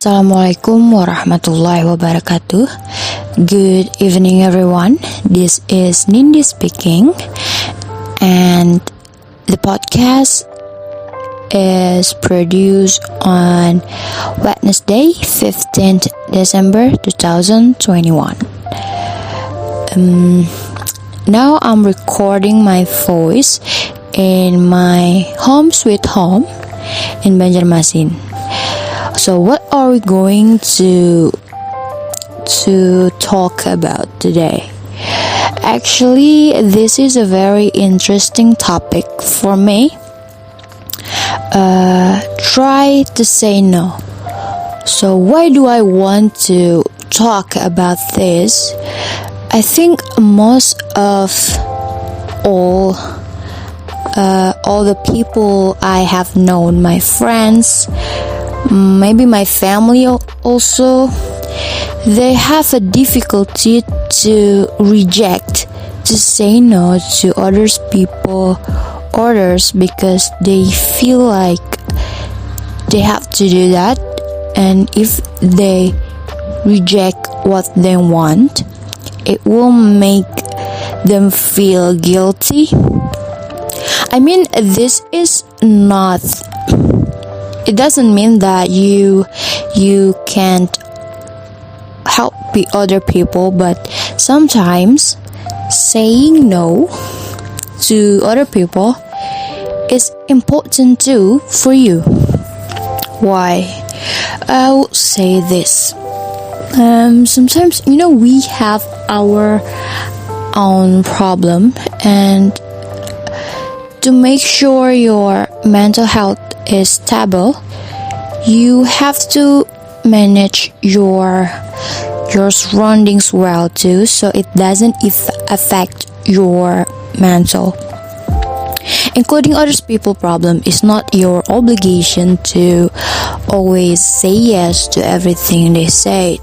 Assalamualaikum warahmatullahi wabarakatuh. Good evening everyone. This is Nindita speaking, and the podcast is produced on Wednesday 15th December 2021. Now I'm recording my voice in my home sweet home in Banjarmasin. So what are we going to talk about today? Actually, this is a very interesting topic for me. Try to say no. So why do I want to talk about this? I think most of all the people I have known, my friends, maybe my family also, they have a difficulty to reject, to say no to orders because they feel like they have to do that, and if they reject what they want, it will make them feel guilty. I mean, this is not, it doesn't mean that you can't help the other people, but sometimes saying no to other people is important too for you. Why? I would say this. Sometimes, we have our own problem, and to make sure your mental health is stable, you have to manage your surroundings well too, so it doesn't affect your mental. Including others people's problem is not your obligation to always say yes to everything they said.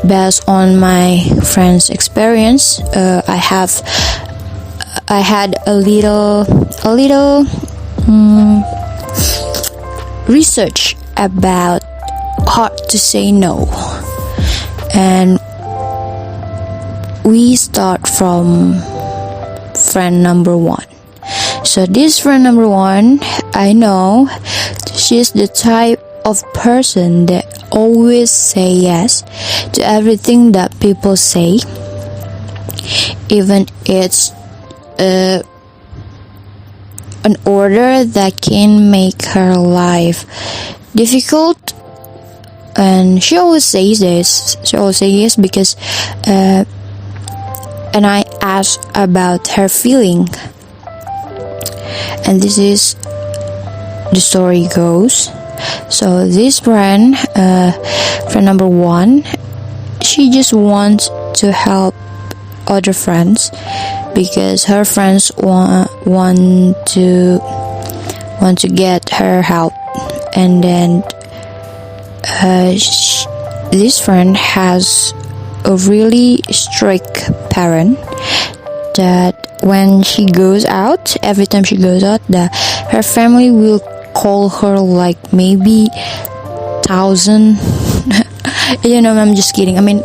Based on my friend's experience, I had a little research about how to say no, and we start from friend number one. So this friend number one, I know she's the type of person that always say yes to everything that people say, even it's an order that can make her life difficult. And she always says this. She always says yes because and I asked about her feeling, and this is the story goes. So this friend number one, she just wants to help other friends because her friends want to get her help, and then this friend has a really strict parent that when she goes out, every time she goes out, her family will call her like maybe 1,000. I'm just kidding. I mean,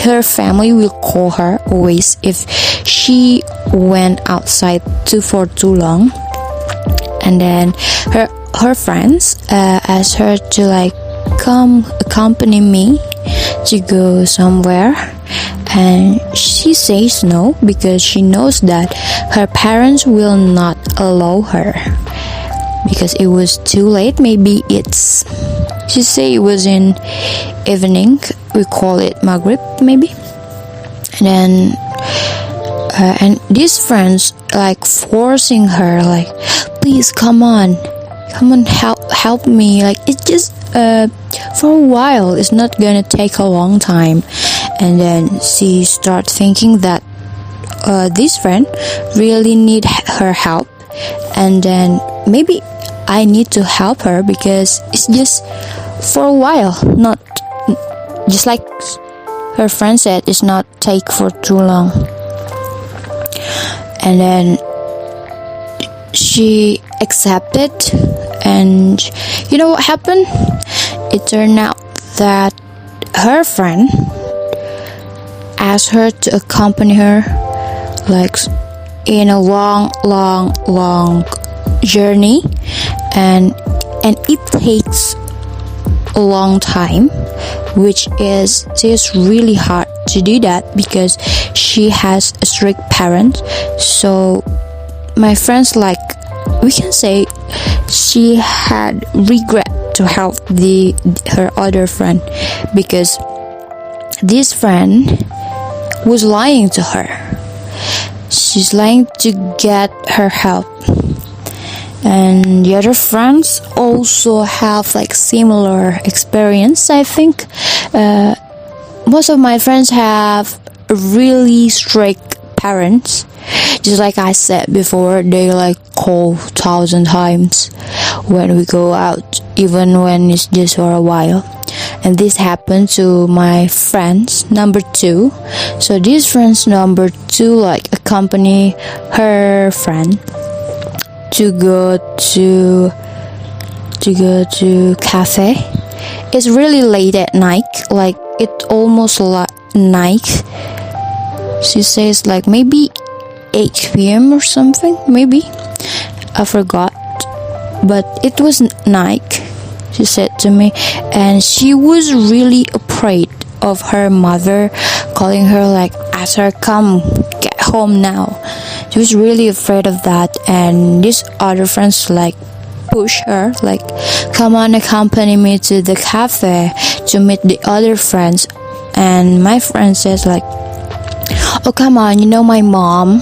her family will call her always if she went outside for too long, and then her friends ask her to come accompany me to go somewhere, and she says no because she knows that her parents will not allow her because it was too late. Maybe she say it was in evening, we call it Maghrib maybe, and then and these friends forcing her please come on help me, it's just for a while, it's not gonna take a long time. And then she start thinking that this friend really need her help, and then maybe I need to help her because it's just for a while, not just like her friend said, it's not take for too long. And then she accepted, and You know what happened? It turned out that her friend asked her to accompany her like in a long journey, and it takes a long time, which is just really hard to do that because she has a strict parent. So my friends, like, we can say she had regret to help her other friend because this friend was lying to her. She's lying to get her help. And the other friends also have like similar experience, I think. Most of my friends have really strict parents. Just like I said before, they like call 1,000 times when we go out, even when it's just for a while. And this happened to my friends number 2. So this friends number 2 like accompany her friend to go to cafe. It's really late at night, like it almost like night. She says like maybe 8 p.m. or something, maybe. I forgot. But it was night, she said to me, and she was really afraid of her mother calling her like, ask her, come, get home now. She was really afraid of that, and these other friends like push her like, come on, accompany me to the cafe to meet the other friends. And my friend says like, oh come on, you know my mom,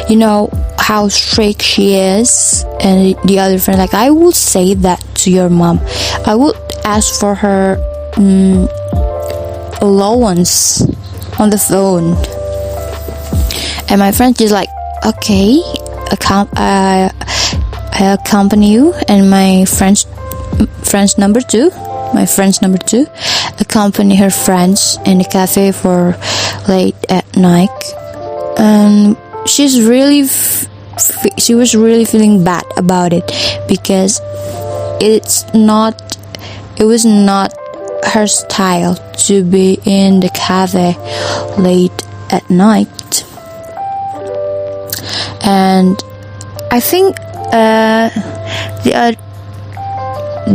you know how strict she is. And the other friend like, I would say that to your mom, I would ask for her allowance on the phone. And my friend is like, okay, I accompany you. And my friends number two accompany her friends in the cafe for late at night. And she was really feeling bad about it because it was not her style to be in the cafe late at night. And I think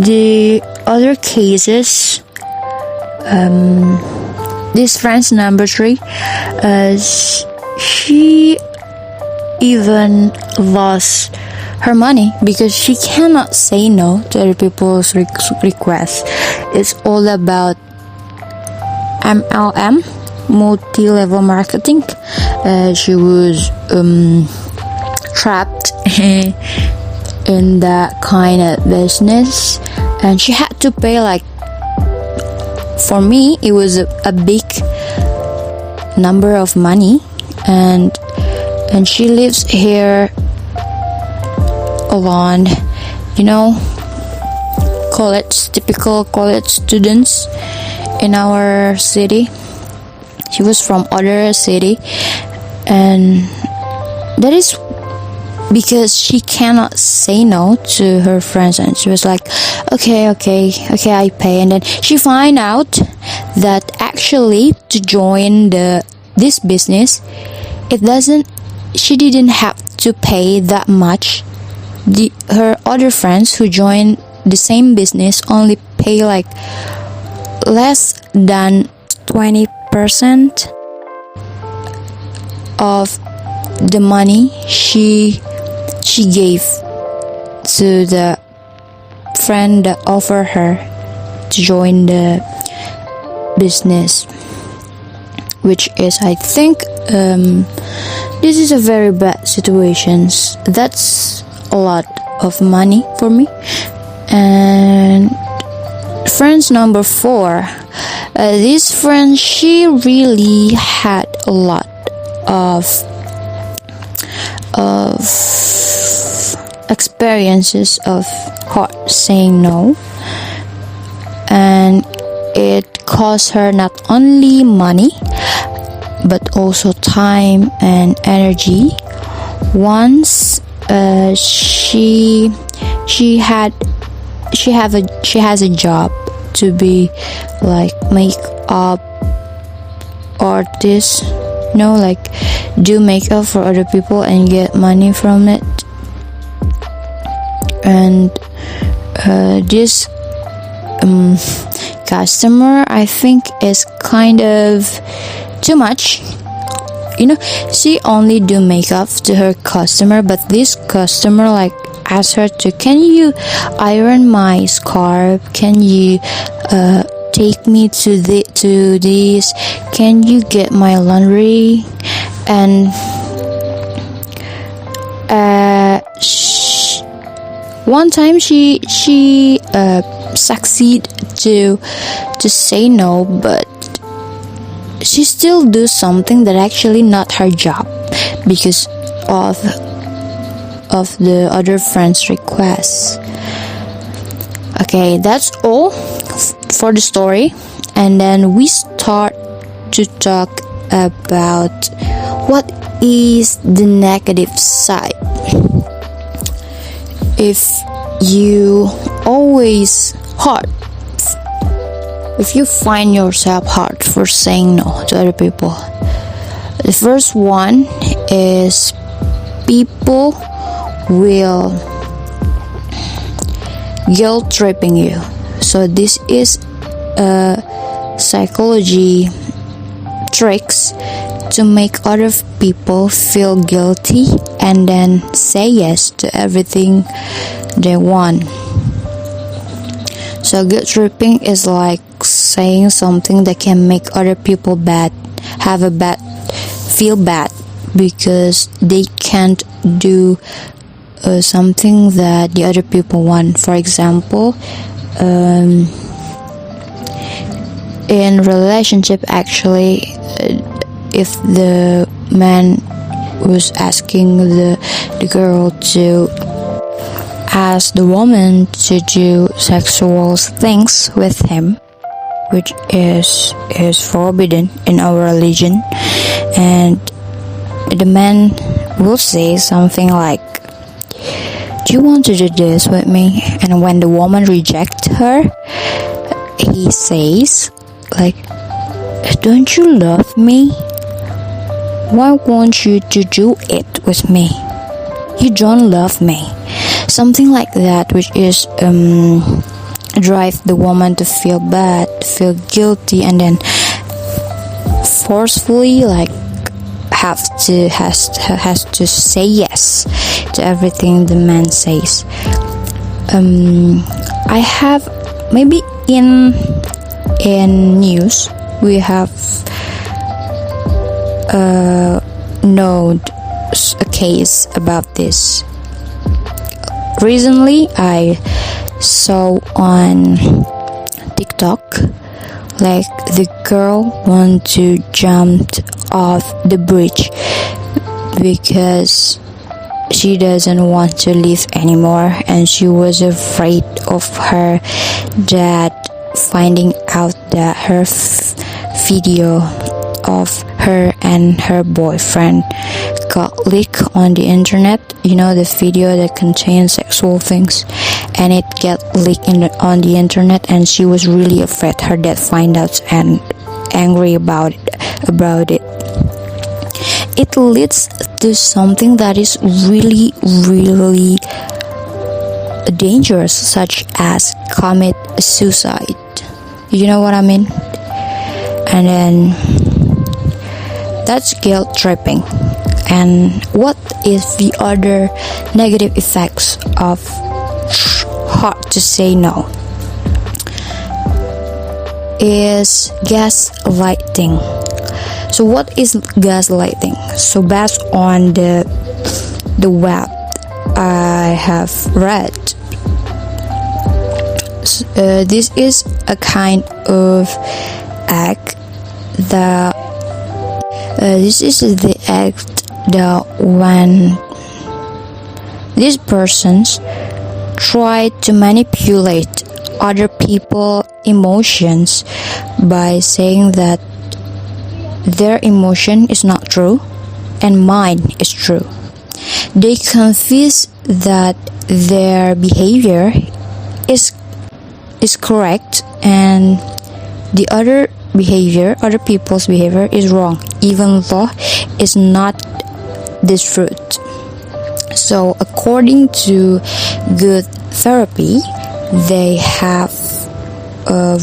the other cases, this friend's number 3, she even lost her money because she cannot say no to other people's requests. It's all about MLM, multi-level marketing. She was trapped in that kind of business, and she had to pay like, for me it was a big number of money, and she lives here alone, you know, typical college students in our city. She was from other city, and that is because she cannot say no to her friends. And she was like, okay, I pay. And then she find out that actually to join this business, she didn't have to pay that much. Her other friends who joined the same business only pay like less than 20% of the money she gave to the friend that offered her to join the business, which is, I think, this is a very bad situation. That's a lot of money for me. And friends number 4, this friend, she really had a lot of experiences of hard saying no, and it cost her not only money but also time and energy. Once she she has a job to be like makeup artist, like do makeup for other people and get money from it. And this customer, I think, is kind of too much. She only do makeup to her customer, but this customer like asked her to, can you iron my scarf, can you take me to this, can you get my laundry? And one time she succeed to say no, but she still do something that actually not her job because of the other friend's requests. Okay, that's all for the story, and then we start to talk about what is the negative side. If you find yourself hard for saying no to other people, the first one is people will guilt tripping you. So this is psychology tricks to make other people feel guilty and then say yes to everything they want. So guilt tripping is like saying something that can make other people feel bad because they can't do something that the other people want. For example, in relationship, actually, if the man was asking the girl to ask the woman to do sexual things with him, which is forbidden in our religion, and the man will say something like, do you want to do this with me? And when the woman rejects her, he says like, don't you love me? Why won't you to do it with me? You don't love me. Something like that, which is drive the woman to feel bad, feel guilty, and then forcefully like has to say yes to everything the man says. I have maybe in news we have known a case about this. Recently I saw on TikTok like the girl want to jump off the bridge because she doesn't want to live anymore, and she was afraid of her dad finding out that her video of her and her boyfriend got leaked on the internet. The video that contains sexual things, and it got leaked on the internet, and she was really afraid her dad find out and angry about it. It leads to something that is really, really dangerous, such as commit suicide. You know what I mean? And then that's guilt tripping. And what is the other negative effects of hard to say no? Is gaslighting. So what is gaslighting? So based on the web I have read, this is a kind of act that when these persons try to manipulate other people's emotions by saying that their emotion is not true and mine is true. They confess that their behavior is is correct and the other people's behavior is wrong, even though it's not this truth. So according to good therapy, they have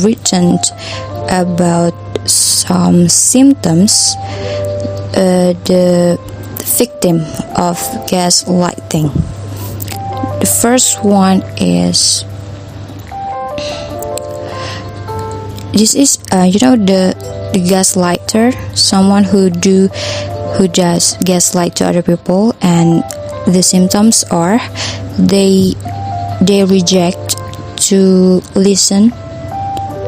written about some symptoms the victim of gaslighting. The first one is the gaslighter, someone who does gaslight to other people, and the symptoms are they reject to listen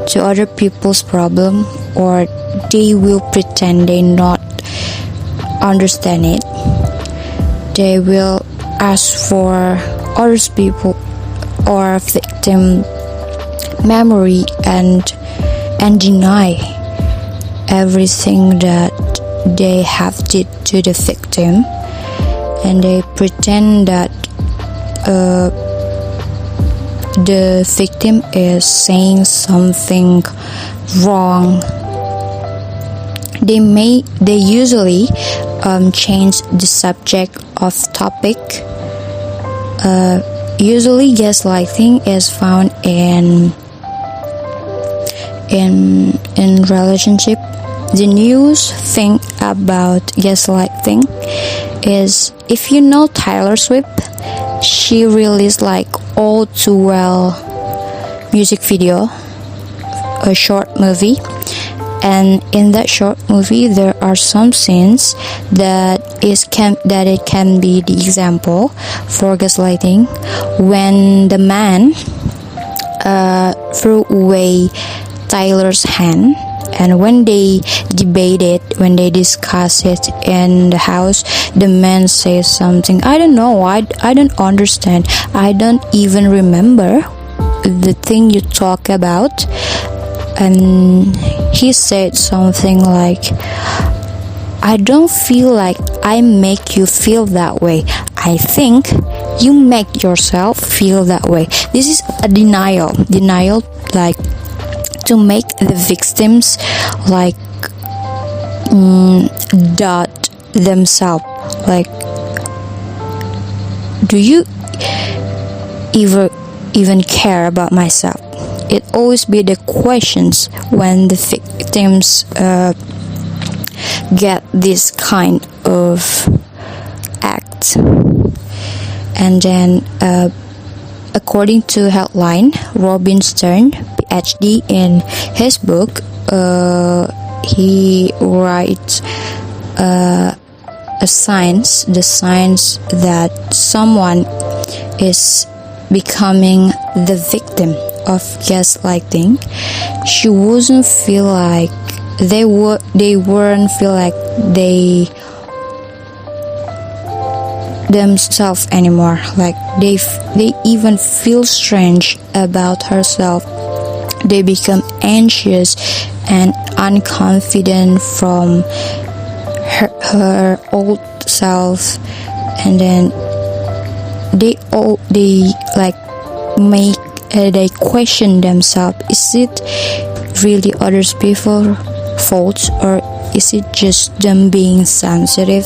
to other people's problem, or they will pretend they not understand it. They will ask for others people or victim memory and deny everything that they have did to the victim, and they pretend that the victim is saying something wrong. They usually change the subject of topic. Usually gaslighting is found in relationship. The news thing about gaslighting is, if you know Taylor Swift, she released like All Too Well music video, a short movie, and in that short movie there are some scenes that it can be the example for gaslighting, when the man threw away Tyler's hand, and when they debate it, when they discuss it in the house, the man says something, I don't know, I don't understand, I don't even remember the thing you talk about. And he said something like, I don't feel like I make you feel that way, I think you make yourself feel that way. This is a denial, like to make the victims like doubt themselves, like, do you even care about myself? It always be the questions when the victims get this kind of act. And then according to headline, Robin Stern, PhD, in his book, he writes the signs that someone is becoming the victim of gaslighting. She wouldn't feel like they weren't feel like they themselves anymore, like they even feel strange about herself. They become anxious and unconfident from her old self, and then they question themselves, is it really others people's fault, or is it just them being sensitive?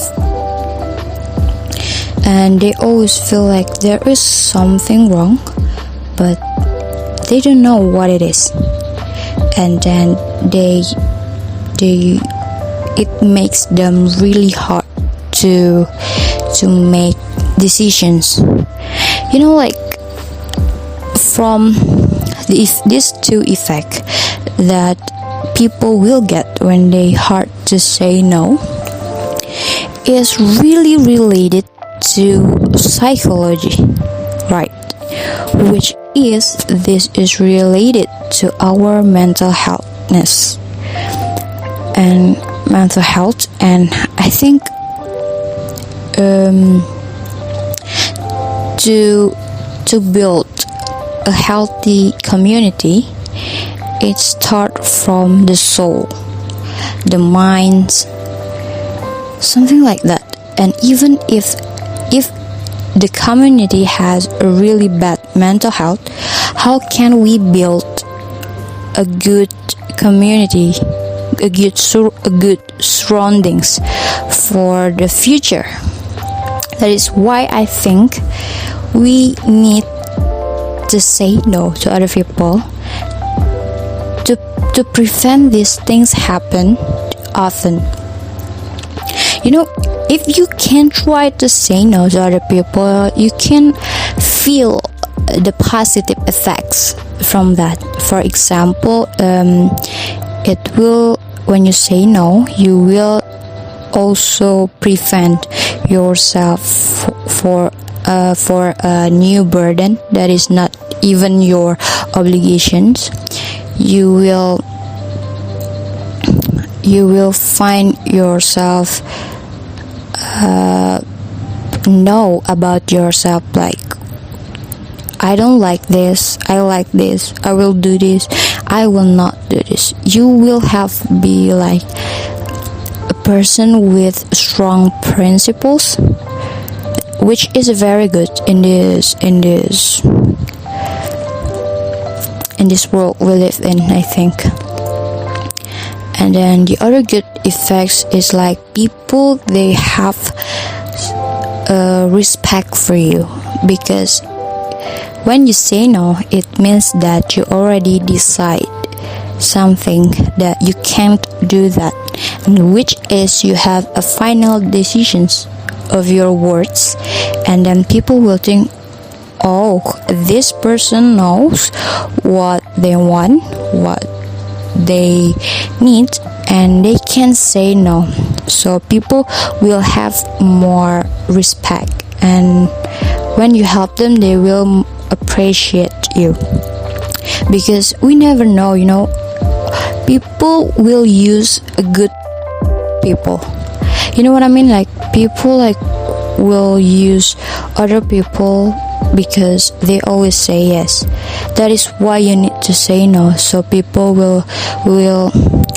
And they always feel like there is something wrong, but they don't know what it is. And then it makes them really hard to make decisions. Like from these two effects that people will get when they hard to say no is really related to psychology, right? This is related to our mental healthness and mental health. And I think to build a healthy community, it starts from the soul, the mind, something like that. And even if the community has a really bad mental health, how can we build a good community, a good surroundings for the future. That is why I think we need to say no to other people to prevent these things happen often. If you can try to say no to other people, you can feel the positive effects from that. For example, when you say no, you will also prevent yourself for a new burden that is not even your obligations. You will find yourself know about yourself, like, I don't like this, I like this, I will do this, I will not do this. You will be like a person with strong principles, which is very good in this world we live in, I think. And then the other good effects is like people, they have respect for you, because when you say no, it means that you already decide something that you can't do that, and which is you have a final decisions of your words, and then people will think, oh, this person knows what they want, what they need, and they can say no. So people will have more respect, and when you help them, they will appreciate you, because we never know, people will use a good people. You know what I mean? Like, people will use other people because they always say yes. That is why you need to say no, so people will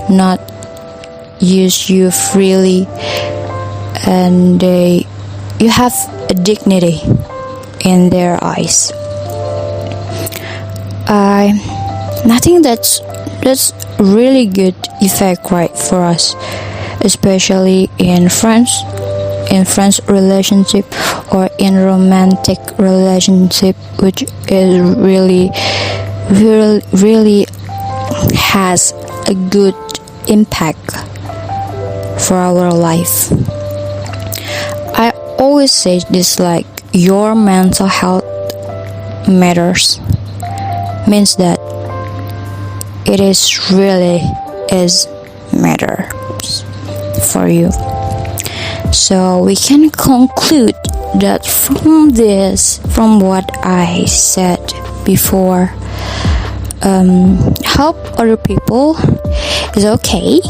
not use you freely, and you have a dignity in their eyes. I think that's really good effect, right, for us, especially in friends relationship or in romantic relationship, which is really has a good impact for our life. I always say this, like, your mental health matters, means that it is matters for you. So we can conclude that from what I said before, help other people is okay,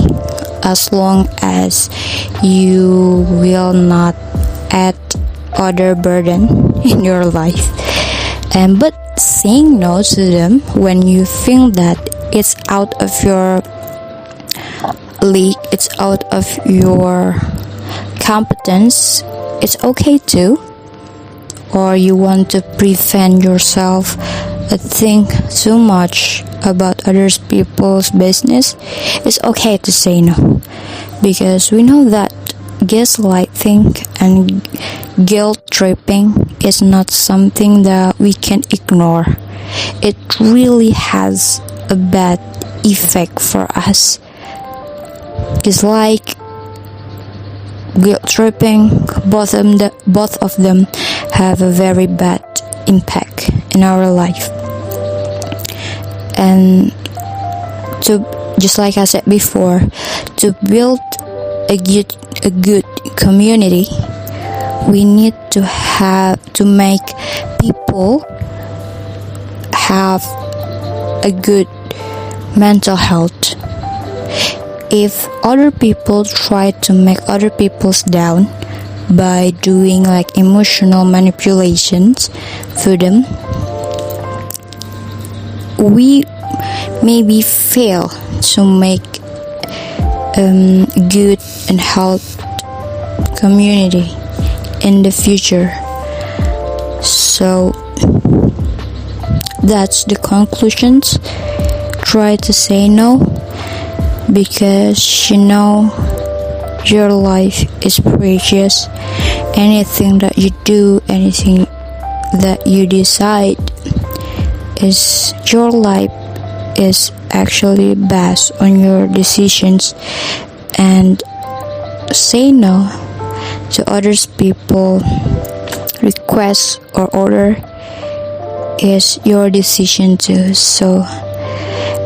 as long as you will not add other burden in your life. But saying no to them when you think that it's out of your league, it's out of your competence, it's okay too. Or you want to prevent yourself think too much about other people's business, it's okay to say no, because we know that gaslighting and guilt tripping is not something that we can ignore. It really has a bad effect for us. It's like guilt tripping, both of them have a very bad impact in our life. And just like I said before, to build a good community, we need to make people have a good mental health. If other people try to make other people's down by doing like emotional manipulations to them, we maybe fail to make good and healthy community in the future. So that's the conclusions. Try to say no, because you know your life is precious. Anything that you do, anything that you decide, is your life is actually based on your decisions. And say no to others people request or order is your decision too. So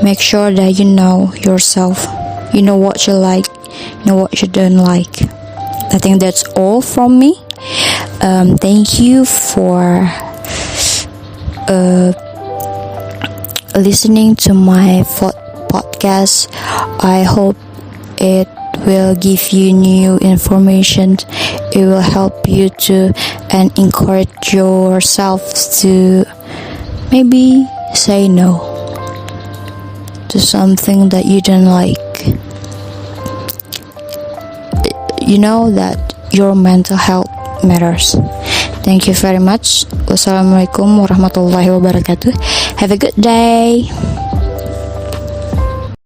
make sure that you know yourself, you know what you like, you know what you don't like. I think that's all from me. Thank you for listening to my podcast. I hope it will give you new information. It will help you to and encourage yourself to maybe say no to something that you don't like. You know that your mental health matters. Thank you very much. Wassalamualaikum warahmatullahi wabarakatuh. Have a good day.